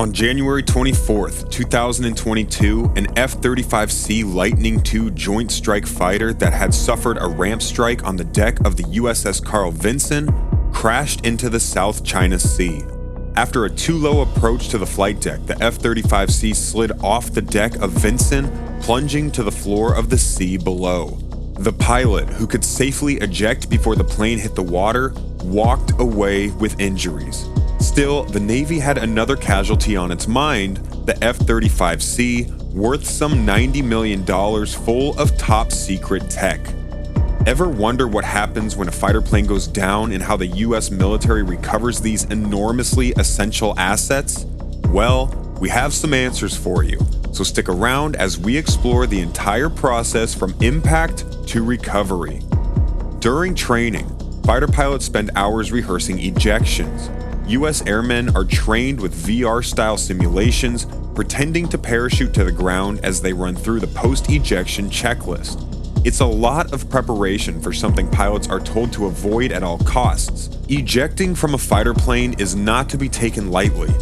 On January 24th, 2022, an F-35C Lightning II Joint Strike Fighter that had suffered a ramp strike on the deck of the USS Carl Vinson crashed into the South China Sea. After a too-low approach to the flight deck, the F-35C slid off the deck of Vinson, plunging to the floor of the sea below. The pilot, who could safely eject before the plane hit the water, walked away with injuries. Still, the Navy had another casualty on its mind, the F-35C, worth some $90 million full of top-secret tech. Ever wonder what happens when a fighter plane goes down and how the US military recovers these enormously essential assets? Well, we have some answers for you, so stick around as we explore the entire process from impact to recovery. During training, fighter pilots spend hours rehearsing ejections. US airmen are trained with VR-style simulations, pretending to parachute to the ground as they run through the post-ejection checklist. It's a lot of preparation for something pilots are told to avoid at all costs. Ejecting from a fighter plane is not to be taken lightly.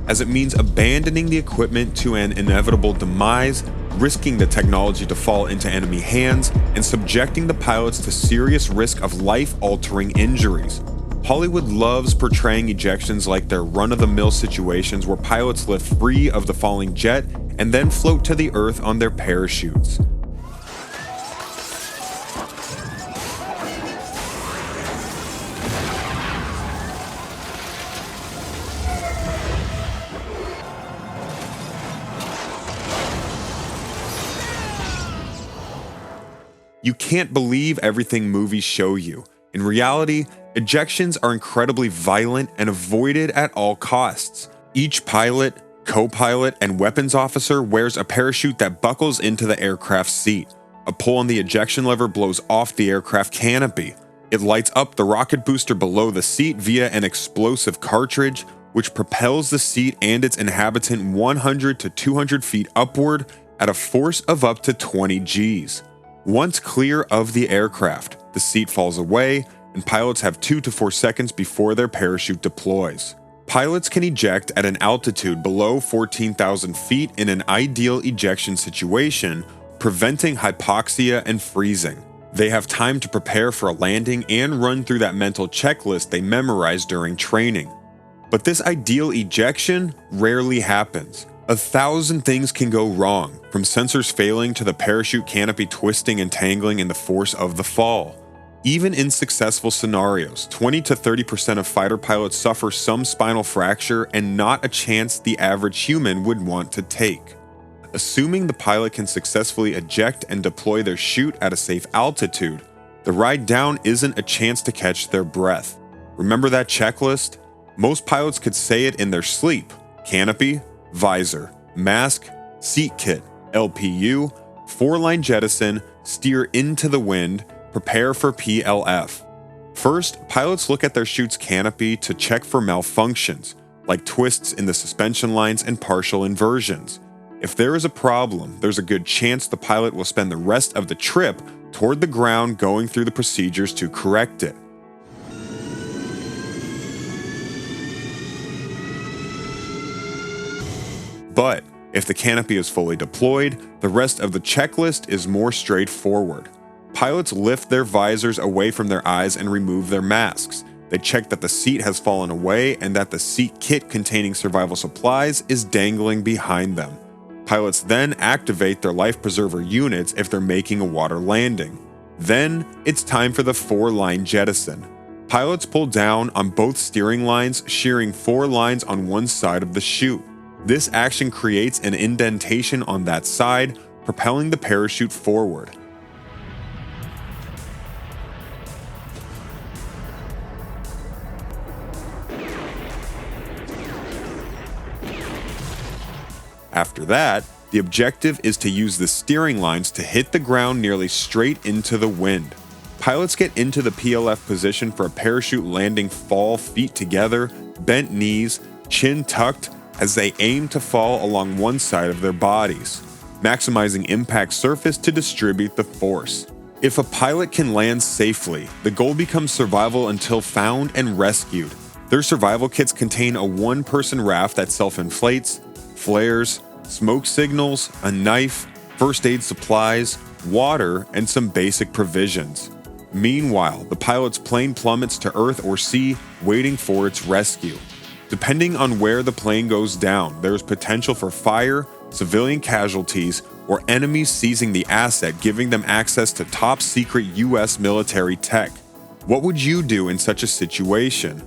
As it means abandoning the equipment to an inevitable demise, risking the technology to fall into enemy hands, and subjecting the pilots to serious risk of life-altering injuries. Hollywood loves portraying ejections like they're run-of-the-mill situations where pilots lift free of the falling jet and then float to the earth on their parachutes. You can't believe everything movies show you. In reality, ejections are incredibly violent and avoided at all costs. Each pilot, co-pilot, and weapons officer wears a parachute that buckles into the aircraft seat. A pull on the ejection lever blows off the aircraft canopy. It lights up the rocket booster below the seat via an explosive cartridge, which propels the seat and its inhabitant 100 to 200 feet upward at a force of up to 20 Gs. Once clear of the aircraft, the seat falls away, and pilots have 2 to 4 seconds before their parachute deploys. Pilots can eject at an altitude below 14,000 feet in an ideal ejection situation, preventing hypoxia and freezing. They have time to prepare for a landing and run through that mental checklist they memorized during training. But this ideal ejection rarely happens. 1,000 things can go wrong, from sensors failing to the parachute canopy twisting and tangling in the force of the fall. Even in successful scenarios, 20 to 30% of fighter pilots suffer some spinal fracture and not a chance the average human would want to take. Assuming the pilot can successfully eject and deploy their chute at a safe altitude, the ride down isn't a chance to catch their breath. Remember that checklist? Most pilots could say it in their sleep: canopy, visor, mask, seat kit, LPU, 4-line jettison, steer into the wind, prepare for PLF. First, pilots look at their chute's canopy to check for malfunctions, like twists in the suspension lines and partial inversions. If there is a problem, there's a good chance the pilot will spend the rest of the trip toward the ground going through the procedures to correct it. But if the canopy is fully deployed, the rest of the checklist is more straightforward. Pilots lift their visors away from their eyes and remove their masks. They check that the seat has fallen away and that the seat kit containing survival supplies is dangling behind them. Pilots then activate their life preserver units if they're making a water landing. Then it's time for the 4-line jettison. Pilots pull down on both steering lines, shearing 4 lines on one side of the chute. This action creates an indentation on that side, propelling the parachute forward. After that, the objective is to use the steering lines to hit the ground nearly straight into the wind. Pilots get into the PLF position for a parachute landing, fall feet together, bent knees, chin tucked, as they aim to fall along one side of their bodies, maximizing impact surface to distribute the force. If a pilot can land safely, the goal becomes survival until found and rescued. Their survival kits contain a one-person raft that self-inflates, flares, smoke signals, a knife, first aid supplies, water, and some basic provisions. Meanwhile, the pilot's plane plummets to earth or sea, waiting for its rescue. Depending on where the plane goes down, there is potential for fire, civilian casualties, or enemies seizing the asset, giving them access to top-secret US military tech. What would you do in such a situation?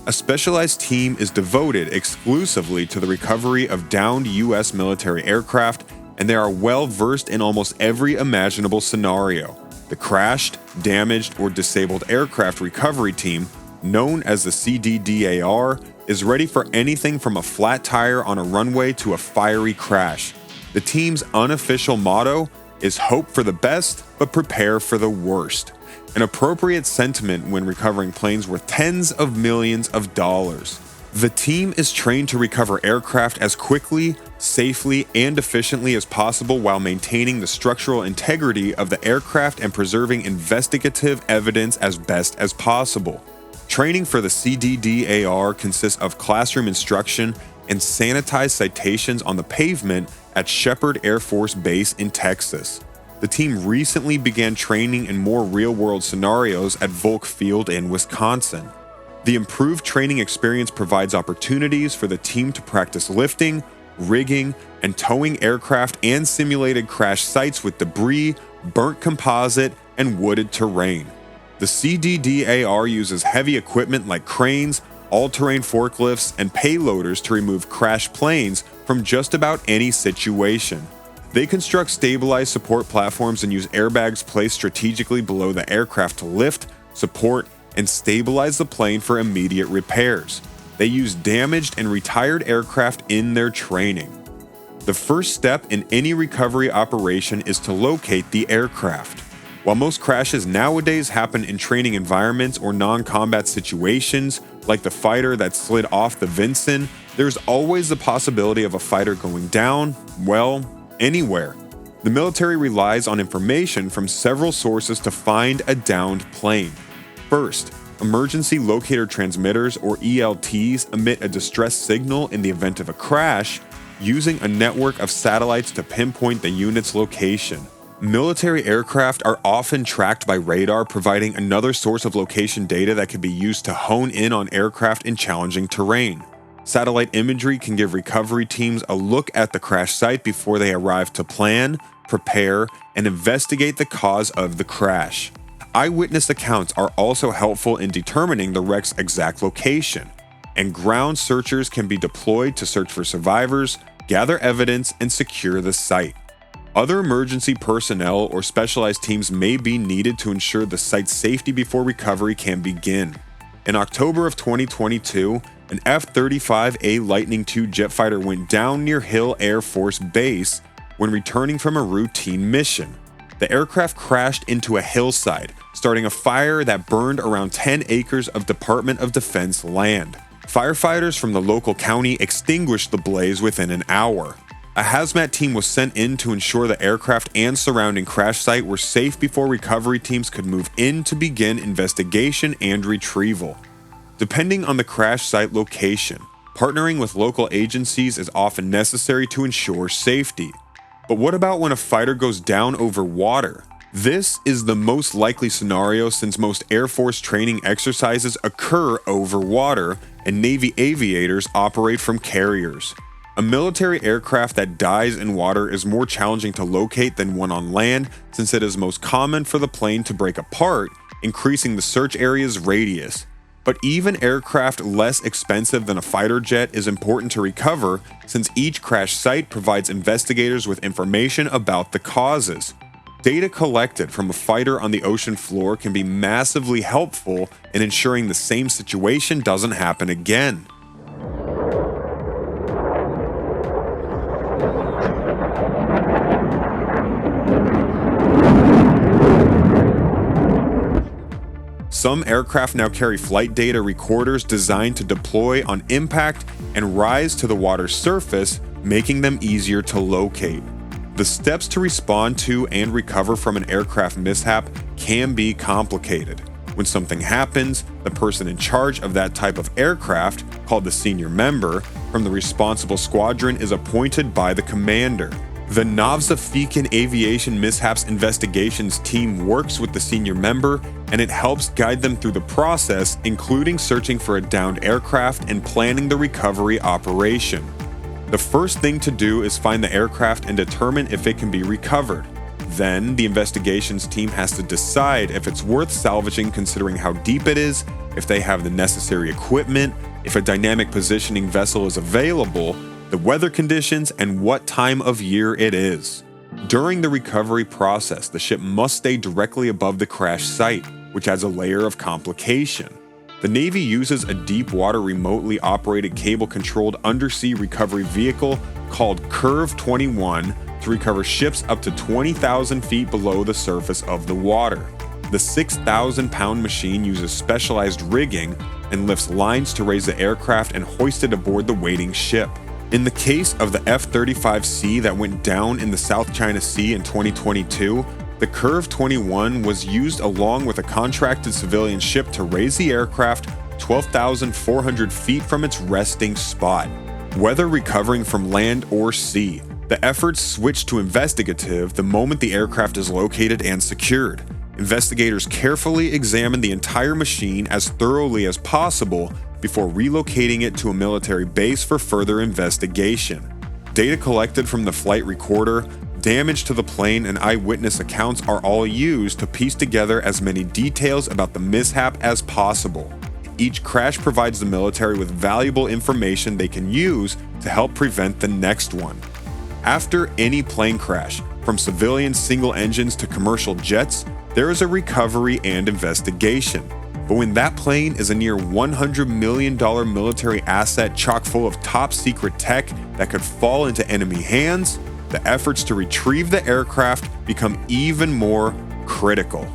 A specialized team is devoted exclusively to the recovery of downed US military aircraft, and they are well versed in almost every imaginable scenario. The Crashed, Damaged, or Disabled Aircraft Recovery Team, known as the CDDAR, is ready for anything from a flat tire on a runway to a fiery crash. The team's unofficial motto is hope for the best, but prepare for the worst. An appropriate sentiment when recovering planes worth tens of millions of dollars. The team is trained to recover aircraft as quickly, safely, and efficiently as possible while maintaining the structural integrity of the aircraft and preserving investigative evidence as best as possible. Training for the CDDAR consists of classroom instruction and sanitized citations on the pavement at Shepherd Air Force Base in Texas. The team recently began training in more real-world scenarios at Volk Field in Wisconsin. The improved training experience provides opportunities for the team to practice lifting, rigging, and towing aircraft and simulated crash sites with debris, burnt composite, and wooded terrain. The CDDAR uses heavy equipment like cranes, all-terrain forklifts, and payloaders to remove crashed planes from just about any situation. They construct stabilized support platforms and use airbags placed strategically below the aircraft to lift, support, and stabilize the plane for immediate repairs. They use damaged and retired aircraft in their training. The first step in any recovery operation is to locate the aircraft. While most crashes nowadays happen in training environments or non-combat situations, like the fighter that slid off the Vinson, there's always the possibility of a fighter going down, well, anywhere. The military relies on information from several sources to find a downed plane. First, emergency locator transmitters, or ELTs, emit a distress signal in the event of a crash, using a network of satellites to pinpoint the unit's location. Military aircraft are often tracked by radar, providing another source of location data that can be used to hone in on aircraft in challenging terrain. Satellite imagery can give recovery teams a look at the crash site before they arrive to plan, prepare, and investigate the cause of the crash. Eyewitness accounts are also helpful in determining the wreck's exact location, and ground searchers can be deployed to search for survivors, gather evidence, and secure the site. Other emergency personnel or specialized teams may be needed to ensure the site's safety before recovery can begin. In October of 2022, an F-35A Lightning II jet fighter went down near Hill Air Force Base when returning from a routine mission. The aircraft crashed into a hillside, starting a fire that burned around 10 acres of Department of Defense land. Firefighters from the local county extinguished the blaze within an hour. A hazmat team was sent in to ensure the aircraft and surrounding crash site were safe before recovery teams could move in to begin investigation and retrieval. Depending on the crash site location, partnering with local agencies is often necessary to ensure safety. But what about when a fighter goes down over water? This is the most likely scenario since most Air Force training exercises occur over water and Navy aviators operate from carriers. A military aircraft that dies in water is more challenging to locate than one on land since it is most common for the plane to break apart, increasing the search area's radius. But even aircraft less expensive than a fighter jet is important to recover since each crash site provides investigators with information about the causes. Data collected from a fighter on the ocean floor can be massively helpful in ensuring the same situation doesn't happen again. Some aircraft now carry flight data recorders designed to deploy on impact and rise to the water's surface, making them easier to locate. The steps to respond to and recover from an aircraft mishap can be complicated. When something happens, the person in charge of that type of aircraft, called the senior member, from the responsible squadron is appointed by the commander. The Navsefjord Aviation Mishaps Investigations team works with the senior member, and it helps guide them through the process, including searching for a downed aircraft and planning the recovery operation. The first thing to do is find the aircraft and determine if it can be recovered. Then, the investigations team has to decide if it's worth salvaging considering how deep it is, if they have the necessary equipment, if a dynamic positioning vessel is available, the weather conditions, and what time of year it is. During the recovery process, the ship must stay directly above the crash site, which adds a layer of complication. The Navy uses a deep water remotely operated cable-controlled undersea recovery vehicle called Curve 21 to recover ships up to 20,000 feet below the surface of the water. The 6,000-pound machine uses specialized rigging and lifts lines to raise the aircraft and hoist it aboard the waiting ship. In the case of the F-35C that went down in the South China Sea in 2022, the Curve 21 was used along with a contracted civilian ship to raise the aircraft 12,400 feet from its resting spot. Whether recovering from land or sea, the efforts switch to investigative the moment the aircraft is located and secured. Investigators carefully examine the entire machine as thoroughly as possible before relocating it to a military base for further investigation. Data collected from the flight recorder, damage to the plane, and eyewitness accounts are all used to piece together as many details about the mishap as possible. Each crash provides the military with valuable information they can use to help prevent the next one. After any plane crash, from civilian single engines to commercial jets, there is a recovery and investigation. But when that plane is a near $100 million military asset chock full of top secret tech that could fall into enemy hands, the efforts to retrieve the aircraft become even more critical.